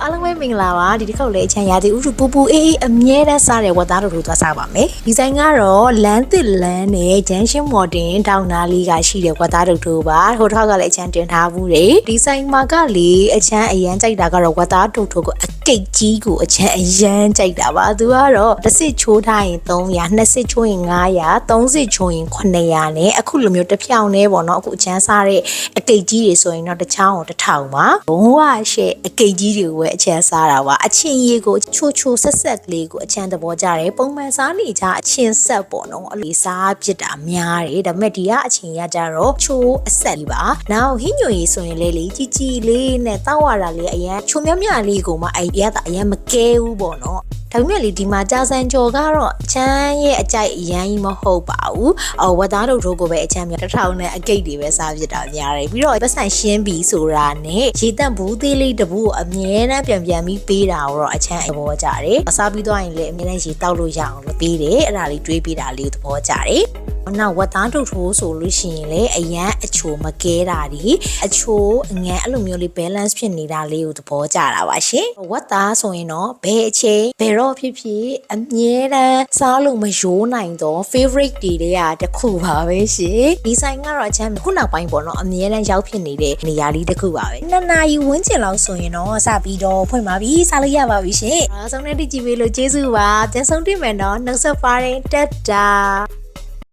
အားလုံးပဲမင်္ဂလာပါဒီတစ်ခေါက်လည်းအချမ်းရာသီဥတုပူပူအေးအေးအမြဲတမ်းစားတဲ့ဝတ်သားတို့ထိုးသွားစားပါမယ်ဒီဇိုင်းကတော့လမ်းသစ်လမ်းနဲ့ဂျန်ရှင်းမော်တင်တောင်နာလေးကရှိတဲ့ဝတ်သားတို့ထိုးပါဟိုတစ်ခေါက်ကလည်းအချမ်းတင်ထားဘူးတယ်ဒီဇိုင်းမှာကလေအချမ်းအရန်ကြိုက်တာကတော့ဝတ်သားတို့ထိုးကိုအကိတ်ကြီးကိုအချမ်းအရန်ကြိုက်တာပါသူကတော့တစ်စစ်ချိုးထားရင်300နှစ်စစ်ချိုးရင်900သုံးစစ်ချိုးရင်900နဲ့အခုလိုမျိုးတစ်ဖြောင်နဲ့ပေါ့နော်အခုအချမ်းစားတဲ့အကိတ်ကြီးတွေဆိုရင်တော့တစ်ချောင်းကို1000ပါဘုံဝရှေ့အကိတ်ကြီးတွေကိုပဲအချမ်းစားတာပါအချင်းရီကိုချိုချိုဆက်ဆက်ကလေးကိုအချမ်းသဘောကျတယ်ပုံမှန်စားနေကြအချင်းဆက်ပေါ့နော်အလေးစားဖြစ်တာများတယ်ဒါပေမဲ့ဒီကအချင်းရကြတော့ချိုအဆက်လေးပါနောက်ဟင်းညွန့်ရီဆိုရင်လေကြီးကြီးလေးနဲ့တောက်ရတာလေးအရန်ချိုမြမြလေးကိုမှအဲ့ရတာအရန်မကဲဘူးပေါ့နော်ဒါပေမဲ့လေဒီမှာကြာစံကြော်ကတော့အချမ်းရဲ့အကြိုက်အရန်ကြီးမဟုတ်ပါဘူးဝတ်သားတို့တို့ကိုပဲအချမ်းမြတ်1000နဲ့အကိတ်တွေပဲစားဖြစ်တာများတယ်ပြီးတော့ပတ်စံရှင်းပြီးဆိုတာနဲ့ရေတန့်ဘူးသေးလေးတဘူးကိုအမြဲတမ်းပြန်ပြီးပေးတာတော့အချမ်းသဘောကျတယ်စားပြီးသွားရင်လည်းအမြဲတမ်းရေတောက်လို့ရအောင်လို့ပေးတယ်အဲ့ဒါလေးတွေးပေးတာလေးသဘောကျတယ်နောက်ဝတ်သားတို့ထိုးဆိုလို့ရှိရင်လေအရန်အချိုမကဲတာဒီအချိုအငန်းအဲ့လိုမျိုးလေး balance ဖြစ်နေတာလေးကိုသဘောကျတာပါရှင်ဝတ်သားဆိုရင်တော့ဘယ်အချိန်ဘယ်တော့ဖြစ်ဖြစ်အမြဲတမ်းစားလို့မရိုးနိုင်တော့ favorite တွေတွေကတစ်ခုပါပဲရှင်ဒီဆိုင်ကတော့အချမ်းခုနောက်ပိုင်းပေါ့နော်အမြဲတမ်းရောက်ဖြစ်နေတဲ့နေရာလေးတစ်ခုပါပဲ2နာရီဝန်းကျင်လောက်ဆိုရင်တော့စပြီးတော့ဖွင့်ပါပြီစားလို့ရပါပြီရှင်အားဆုံးနဲ့ကြည့်ပေးလို့ကျေးဇူးပါပြန်ဆုံးတွေ့မယ်နော်နှုတ်ဆက်ပါတယ်တက်တာ